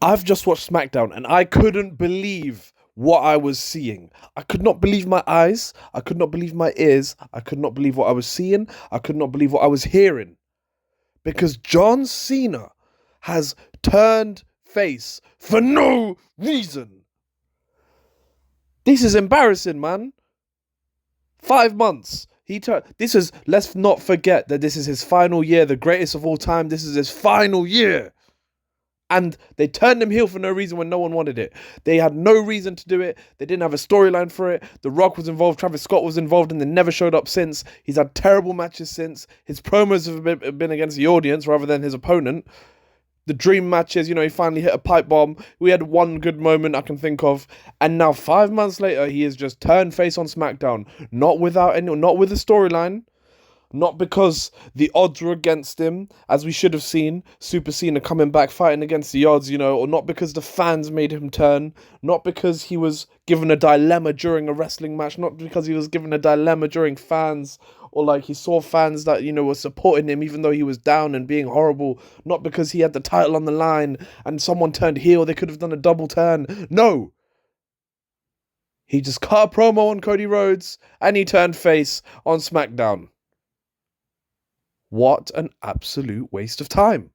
I've just watched SmackDown and I couldn't believe what I was seeing. I could not believe my eyes. I could not believe my ears. I could not believe what I was seeing. I could not believe what I was hearing. Because John Cena has turned face for no reason. This is embarrassing, man. 5 months. Let's not forget that this is his final year, the greatest of all time. This is his final year. And they turned him heel for no reason when no one wanted it. They had no reason to do it. They didn't have a storyline for it. The Rock was involved. Travis Scott was involved and they never showed up since. He's had terrible matches since. His promos have been against the audience rather than his opponent. The dream matches, he finally hit a pipe bomb. We had one good moment I can think of. And now 5 months later, he has just turned face on SmackDown. Not with a storyline. Not because the odds were against him, as we should have seen, Super Cena coming back fighting against the odds, or not because the fans made him turn, not because he was given a dilemma during a wrestling match, not because he was given a dilemma during fans, or like he saw fans that, were supporting him even though he was down and being horrible, not because he had the title on the line and someone turned heel, they could have done a double turn. No! He just cut a promo on Cody Rhodes and he turned face on SmackDown. What an absolute waste of time.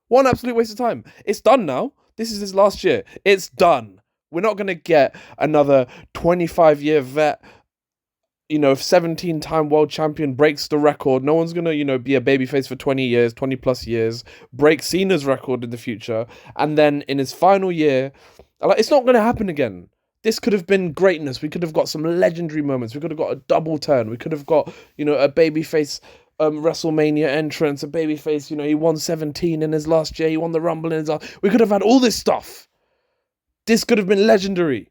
What an absolute waste of time. It's done now. This is his last year. It's done. We're not going to get another 25-year vet, 17-time world champion breaks the record. No one's going to, be a babyface for 20 years, 20 plus years, break Cena's record in the future. And then in his final year, it's not going to happen again. This could have been greatness. We could have got some legendary moments. We could have got a double turn. We could have got, a babyface WrestleMania entrance, a babyface, he won 17 in his last year, he won the Rumble in his last... We could have had all this stuff. This could have been legendary.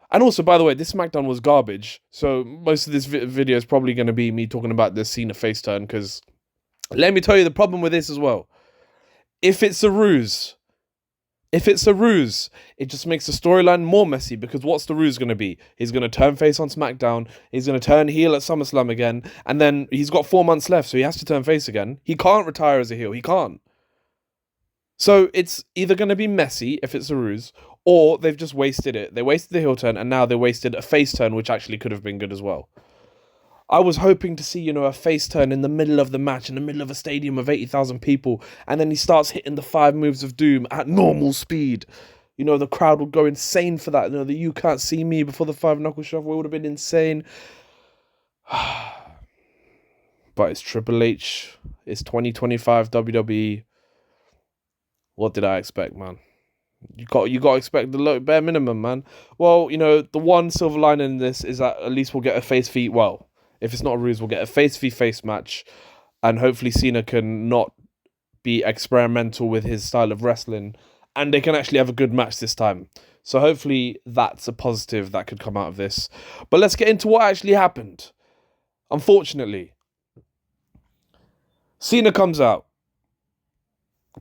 And also, by the way, this SmackDown was garbage, so most of this video is probably going to be me talking about the Cena face turn, because let me tell you the problem with this as well. If it's a ruse, it just makes the storyline more messy, because what's the ruse going to be? He's going to turn face on SmackDown, he's going to turn heel at SummerSlam again, and then he's got 4 months left, so he has to turn face again. He can't retire as a heel, he can't. So it's either going to be messy, if it's a ruse, or they've just wasted it. They wasted the heel turn, and now they wasted a face turn, which actually could have been good as well. I was hoping to see, a face turn in the middle of the match, in the middle of a stadium of 80,000 people, and then he starts hitting the 5 moves of doom at normal speed. The crowd would go insane for that. The You Can't See Me before the 5 knuckle shuffle, it would have been insane. But it's Triple H. It's 2025 WWE. What did I expect, man? You got to expect the bare minimum, man. Well, the one silver lining in this is that at least we'll get a face feet. Well, if it's not a ruse, we'll get a face-v-face match, and hopefully Cena can not be experimental with his style of wrestling, and they can actually have a good match this time. So hopefully that's a positive that could come out of this. But let's get into what actually happened. Unfortunately, Cena comes out.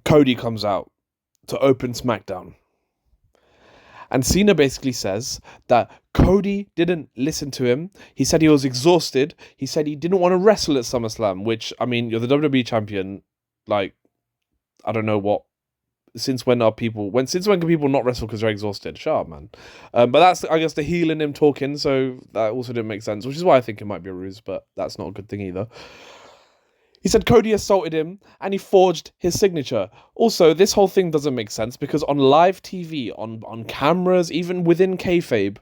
Cody comes out to open SmackDown. And Cena basically says that Cody didn't listen to him. He said he was exhausted. He said he didn't want to wrestle at SummerSlam, which, you're the WWE champion. I don't know what... Since when can people not wrestle because they're exhausted? Shut up, man. But that's, I guess, the heel in him talking, so that also didn't make sense, which is why I think it might be a ruse, but that's not a good thing either. He said Cody assaulted him and he forged his signature. Also, this whole thing doesn't make sense because on live TV, on cameras, even within kayfabe,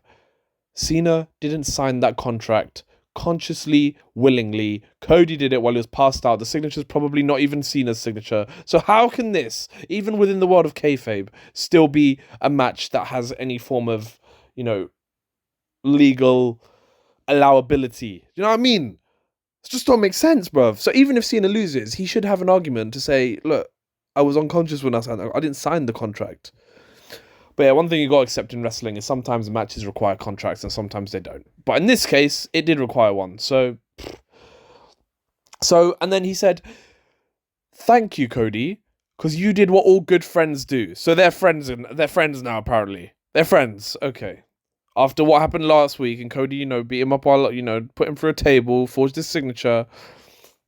Cena didn't sign that contract consciously, willingly. Cody did it while he was passed out. The signature's probably not even Cena's signature. So how can this, even within the world of kayfabe, still be a match that has any form of, legal allowability? You know what I mean? It just don't make sense, bruv. So even if Cena loses, he should have an argument to say, look, I was unconscious when I signed I didn't sign the contract. But yeah, one thing you got to accept in wrestling is sometimes matches require contracts and sometimes they don't. But in this case, it did require one. So, and then he said, thank you, Cody, because you did what all good friends do. So they're friends now, apparently. They're friends. Okay. After what happened last week and Cody, beat him up while, put him through a table, forged his signature.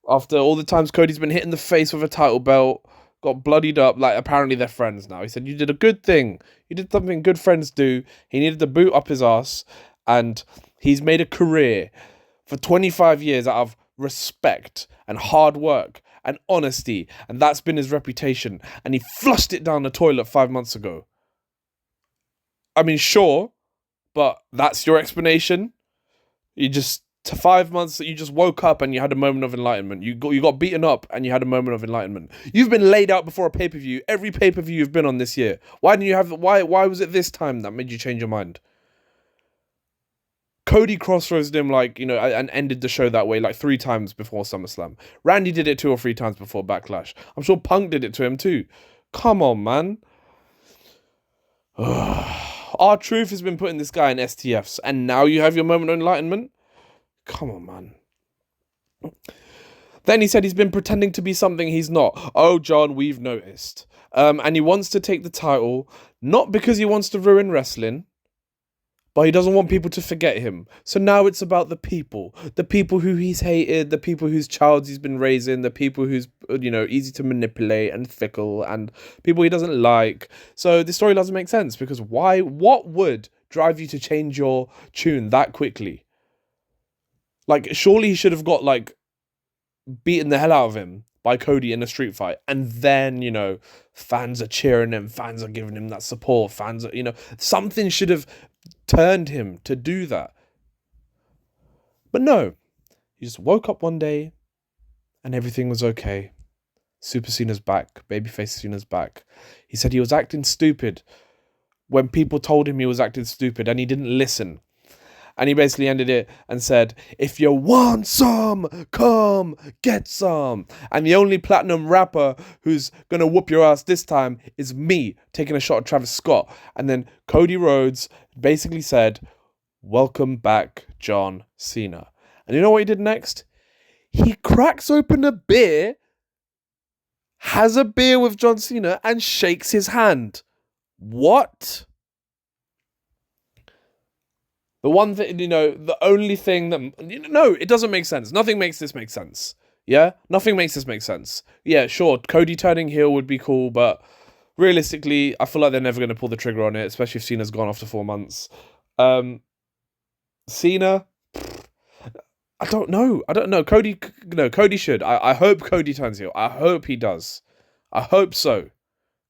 After all the times Cody's been hit in the face with a title belt, got bloodied up. Like, apparently they're friends now. He said, you did a good thing. You did something good friends do. He needed to boot up his ass, and he's made a career for 25 years out of respect and hard work and honesty, and that's been his reputation, and he flushed it down the toilet 5 months ago. I mean, sure, but that's your explanation? You just, 5 months that you just woke up and you had a moment of enlightenment. You got beaten up and you had a moment of enlightenment. You've been laid out before a pay-per-view, every pay-per-view you've been on this year. Why was it this time that made you change your mind? Cody crossroads him, like, you know, and ended the show that way like 3 times before SummerSlam. Randy did it 2 or 3 times before Backlash. I'm sure Punk did it to him too. Come on, man. R-Truth has been putting this guy in STFs, and now you have your moment of enlightenment? Come on, man. Then he said he's been pretending to be something he's not. Oh, John, we've noticed. And he wants to take the title, not because he wants to ruin wrestling, but he doesn't want people to forget him. So now it's about the people who he's hated, the people whose child he's been raising, the people who's, you know, easy to manipulate and fickle, and people he doesn't like. So the story doesn't make sense, because what would drive you to change your tune that quickly? Like, surely he should have got, like, beaten the hell out of him by Cody in a street fight, and then, you know, fans are cheering him, fans are giving him that support, fans are, you know, something should have turned him to do that. But no, he just woke up one day and everything was okay. Super Cena's back, babyface Cena's back. He said he was acting stupid when people told him he was acting stupid, and he didn't listen. And he basically ended it and said, if you want some, come get some. And the only platinum rapper who's going to whoop your ass this time is me, taking a shot at Travis Scott. And then Cody Rhodes basically said, welcome back, John Cena. And you know what he did next? He cracks open a beer, has a beer with John Cena, and shakes his hand. What? The one thing, you know, the only thing that... No, it doesn't make sense. Nothing makes this make sense. Yeah? Nothing makes this make sense. Yeah, sure, Cody turning heel would be cool, but realistically, I feel like they're never going to pull the trigger on it, especially if Cena's gone after 4 months. Cena... I don't know. Cody should. I hope Cody turns heel. I hope he does. I hope so.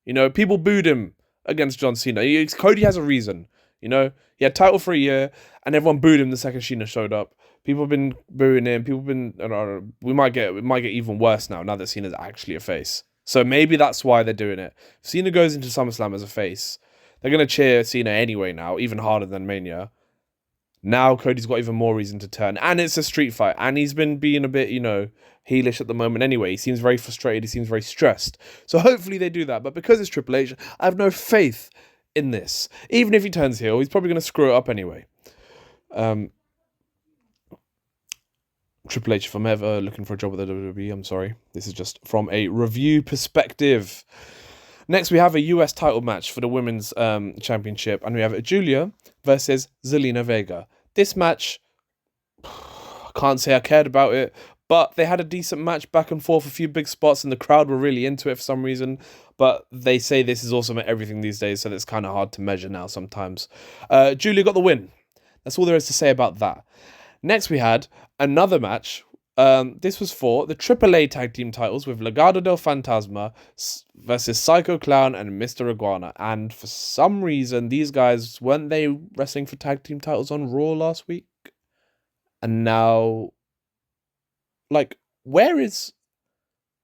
You know, people booed him against John Cena. Cody has a reason. You know, he had title for a year, and everyone booed him the second Cena showed up. People have been booing him. We might get even worse now that Cena's actually a face. So maybe that's why they're doing it. If Cena goes into SummerSlam as a face, they're gonna cheer Cena anyway now, even harder than Mania. Now Cody's got even more reason to turn, and it's a street fight, and he's been being a bit, you know, heelish at the moment anyway. He seems very frustrated. He seems very stressed. So hopefully they do that. But because it's Triple H, I have no faith in this. Even if he turns heel, he's probably going to screw it up anyway. Triple H, if I'm ever looking for a job with the WWE, I'm sorry. This is just from a review perspective. Next, we have a US title match for the Women's Championship, and we have Julia versus Zelina Vega. This match, I can't say I cared about it, but they had a decent match, back and forth, a few big spots, and the crowd were really into it for some reason. But they say this is also everything these days, so it's kind of hard to measure now sometimes. Julia got the win. That's all there is to say about that. Next, we had another match. This was for the AAA tag team titles with Legado del Fantasma versus Psycho Clown and Mr. Iguana. And for some reason, these guys, weren't they wrestling for tag team titles on Raw last week? And now, like, where is...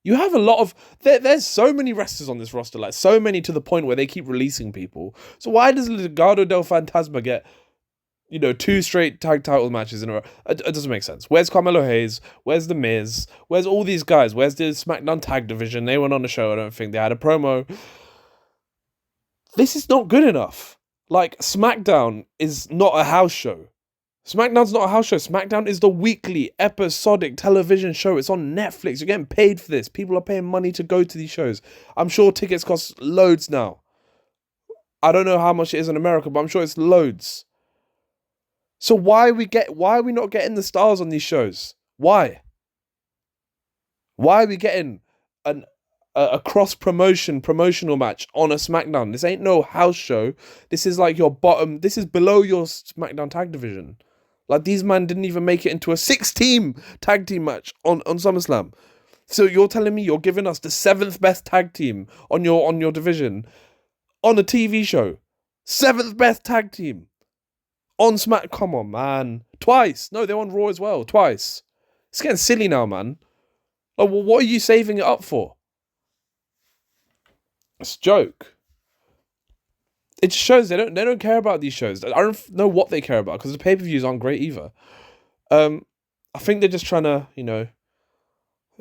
You have a lot of... There's so many wrestlers on this roster, like, so many to the point where they keep releasing people. So why does Legado del Fantasma get, you know, 2 straight tag title matches in a row? It doesn't make sense. Where's Carmelo Hayes? Where's The Miz? Where's all these guys? Where's the Smackdown tag division? They went on the show. I don't think they had a promo. This is not good enough. Like, SmackDown is not a house show. SmackDown's not a house show. SmackDown is the weekly episodic television show. It's on Netflix. You're getting paid for this. People are paying money to go to these shows. I'm sure tickets cost loads now. I don't know how much it is in America, but I'm sure it's loads. So why are we not getting the stars on these shows? Why? Why are we getting a promotional match on a SmackDown. This ain't no house show. This is like your bottom. This is below your SmackDown tag division. Like, these men didn't even make it into a 6-team tag team match on SummerSlam. So you're telling me you're giving us the 7th best tag team on your division on a TV show? 7th best tag team on Smack. Come on, man. Twice. No, they're on Raw as well. Twice. It's getting silly now, man. Like, well, what are you saving it up for? It's a joke. It just shows they don't care about these shows. I don't know what they care about, because the pay-per-views aren't great either. I think they're just trying to,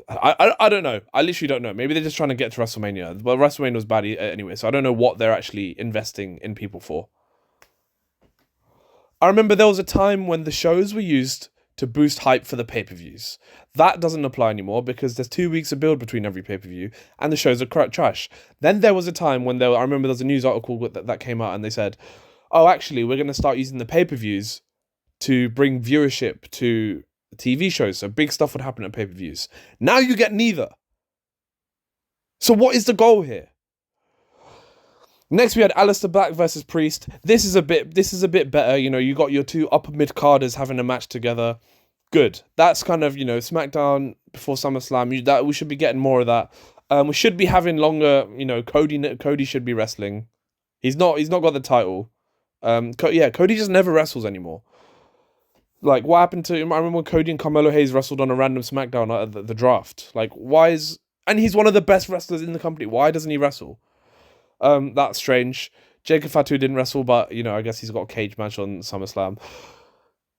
I don't know. I literally don't know. Maybe they're just trying to get to WrestleMania. Well, WrestleMania was bad anyway, so I don't know what they're actually investing in people for. I remember there was a time when the shows were used to boost hype for the pay-per-views. That doesn't apply anymore, because there's 2 weeks of build between every pay-per-view, and the shows are trash. Then there was a time when I remember there was a news article that came out, and they said, oh, actually, we're going to start using the pay-per-views to bring viewership to TV shows, so big stuff would happen at pay-per-views. Now you get neither. So what is the goal here? Next, we had Aleister Black versus Priest. This is a bit better. You got your two upper mid-carders having a match together. Good. That's kind of, SmackDown before SummerSlam. We should be getting more of that. We should be having longer. Cody should be wrestling. He's not got the title. Cody just never wrestles anymore. Like, what happened to him? I remember when Cody and Carmelo Hayes wrestled on a random SmackDown at the draft. Like, and he's one of the best wrestlers in the company. Why doesn't he wrestle? That's strange. Jacob Fatu didn't wrestle, but I guess he's got a cage match on SummerSlam.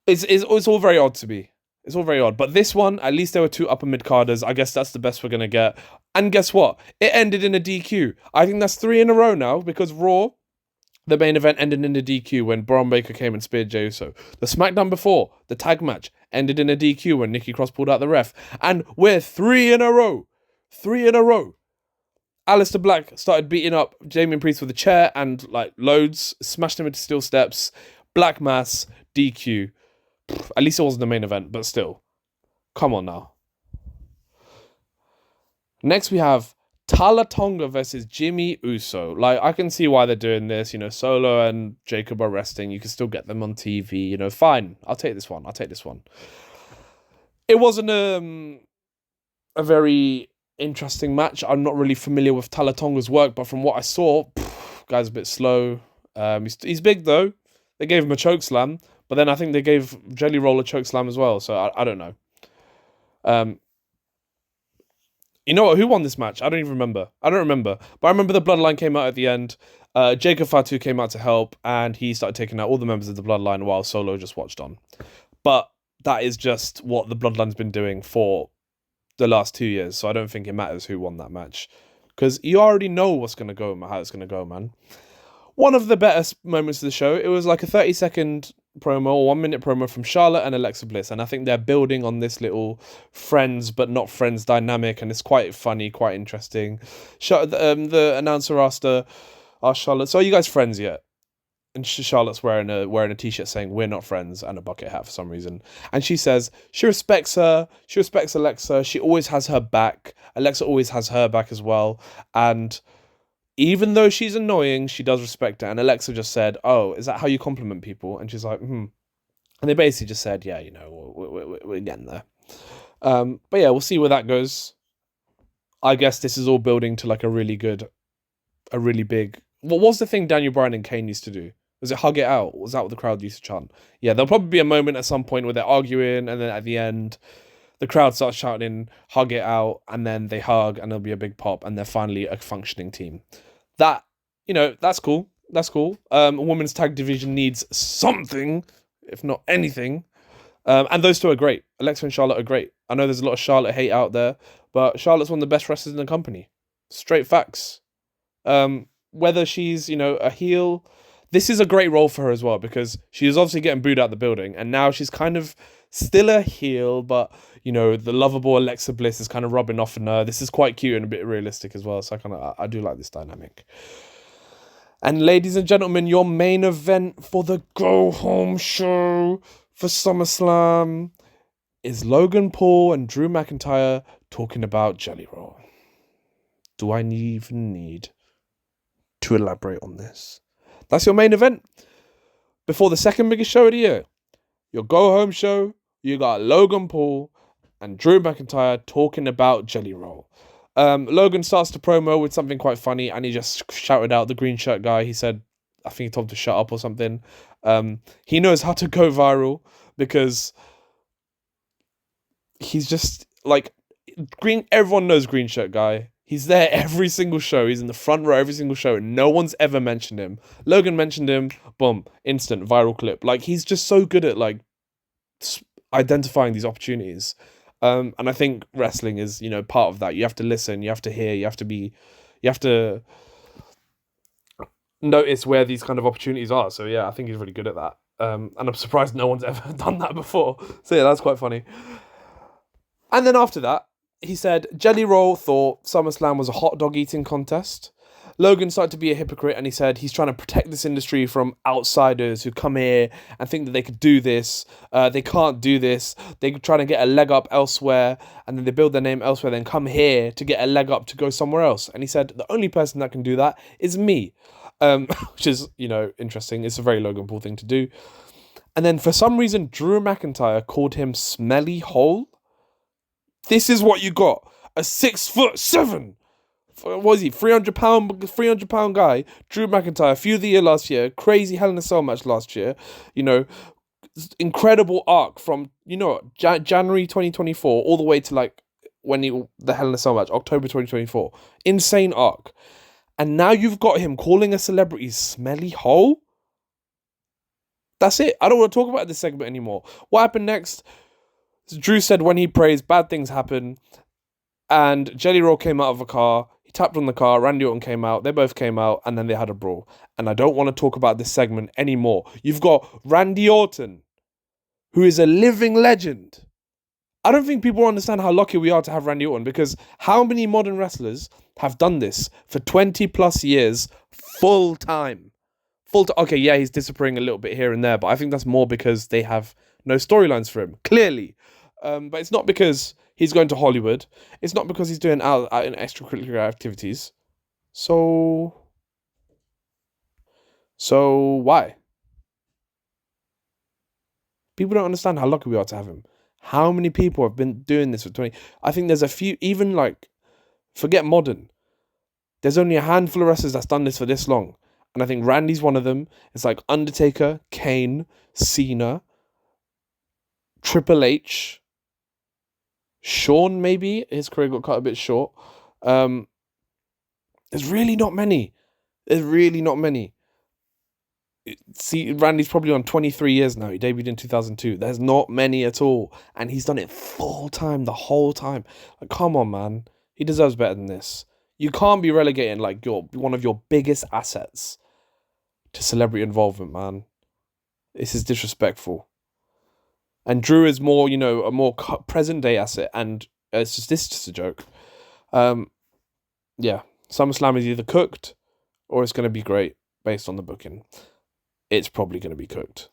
It's all very odd to me. It's all very odd. But this one, at least there were two upper mid-carders. I guess that's the best we're gonna get. And guess what? It ended in a DQ. I think that's 3 in a row now, because Raw, the main event, ended in a DQ when Braun Baker came and speared Jey Uso. The SmackDown before, the tag match, ended in a DQ when Nikki Cross pulled out the ref. And we're 3 in a row. 3 in a row. Aleister Black started beating up Damian Priest with a chair and loads, smashed him into steel steps, Black Mass, DQ. At least it wasn't the main event, but still. Come on now. Next we have Talatonga versus Jimmy Uso. I can see why they're doing this. Solo and Jacob are resting. You can still get them on TV. Fine. I'll take this one. It wasn't a very interesting match. I'm not really familiar with Talatonga's work, but from what I saw, guy's a bit slow. He's big though. They gave him a choke slam, but then I think they gave Jelly Roll a choke slam as well. So I don't know. You know what? Who won this match? I don't remember. But I remember the Bloodline came out at the end. Jacob Fatu came out to help, and he started taking out all the members of the Bloodline while Solo just watched on. But that is just what the Bloodline's been doing for the last 2 years, so I don't think it matters who won that match, because you already know how it's going to go, man. One of the better moments of the show, it was like a 30-second promo or 1-minute promo from Charlotte and Alexa Bliss, and I think they're building on this little friends but not friends dynamic, and it's quite funny, quite interesting. The announcer asked Charlotte, so are you guys friends yet? And Charlotte's wearing a t-shirt saying "We're not friends" and a bucket hat for some reason. And she says she respects her. She respects Alexa. She always has her back. Alexa always has her back as well. And even though she's annoying, she does respect her. And Alexa just said, "Oh, is that how you compliment people?" And she's like, "Hmm." And they basically just said, "Yeah, we're getting there." But yeah, we'll see where that goes. I guess this is all building to a really big. What was the thing Daniel Bryan and Kane used to do? Was it hug it out? Was that what the crowd used to chant? Yeah, there'll probably be a moment at some point where they're arguing, and then at the end, the crowd starts shouting, hug it out, and then they hug, and there'll be a big pop, and they're finally a functioning team. That, that's cool. That's cool. A women's tag division needs something, if not anything. And those two are great. Alexa and Charlotte are great. I know there's a lot of Charlotte hate out there, but Charlotte's one of the best wrestlers in the company. Straight facts. Whether she's, a heel, this is a great role for her as well, because she is obviously getting booed out the building, and now she's kind of still a heel, but, the lovable Alexa Bliss is kind of rubbing off on her. This is quite cute and a bit realistic as well, so I do like this dynamic. And ladies and gentlemen, your main event for the go-home show for SummerSlam is Logan Paul and Drew McIntyre talking about Jelly Roll. do I even need to elaborate on this? That's your main event. Before the second biggest show of the year, your go-home show, you got Logan Paul and Drew McIntyre talking about Jelly Roll. Logan starts the promo with something quite funny, and he just shouted out the green shirt guy. He said, I think he told him to shut up or something. He knows how to go viral because he's just like green. Everyone knows green shirt guy. He's there every single show. He's in the front row every single show, and no one's ever mentioned him. Logan mentioned him. Boom, instant viral clip. Like, he's just so good at like identifying these opportunities. And I think wrestling is, part of that. You have to listen, you have to hear, you have to notice where these kind of opportunities are. So yeah, I think he's really good at that. And I'm surprised no one's ever done that before. So yeah, that's quite funny. And then after that, he said Jelly Roll thought SummerSlam was a hot dog eating contest. Logan started to be a hypocrite, and he said he's trying to protect this industry from outsiders who come here and think that they could do this. They can't do this. They're trying to get a leg up elsewhere, and then they build their name elsewhere, then come here to get a leg up to go somewhere else. And he said the only person that can do that is me, which is, interesting. It's a very Logan Paul thing to do. And then for some reason, Drew McIntyre called him Smelly Hole. This is what you got. A 6'7", what was he, 300 pound guy, Drew McIntyre, few of the year last year, crazy Hell in a Cell match last year, incredible arc from, January 2024 all the way to like the Hell in a Cell match, October 2024. Insane arc. And now you've got him calling a celebrity Smelly Hole? That's it. I don't want to talk about this segment anymore. What happened next? Drew said when he prays, bad things happen. And Jelly Roll came out of a car. He tapped on the car. Randy Orton came out. They both came out. And then they had a brawl. And I don't want to talk about this segment anymore. You've got Randy Orton, who is a living legend. I don't think people understand how lucky we are to have Randy Orton, because how many modern wrestlers have done this for 20 plus years full time? Okay, yeah, he's disappearing a little bit here and there, but I think that's more because they have no storylines for him, clearly. But it's not because he's going to Hollywood. It's not because he's doing out in extracurricular activities. So why? People don't understand how lucky we are to have him. How many people have been doing this for 20? I think there's a few, even like, forget modern. There's only a handful of wrestlers that's done this for this long. And I think Randy's one of them. It's like Undertaker, Kane, Cena, Triple H, Shawn, maybe. His career got cut a bit short. There's really not many. See, Randy's probably on 23 years now. He debuted in 2002. There's not many at all. And he's done it full time, the whole time. Like, come on, man. He deserves better than this. You can't be relegating like one of your biggest assets to celebrity involvement, man. This is disrespectful. And Drew is more, a more present day asset, and this is just a joke. Yeah, SummerSlam is either cooked or it's going to be great based on the booking. It's probably going to be cooked.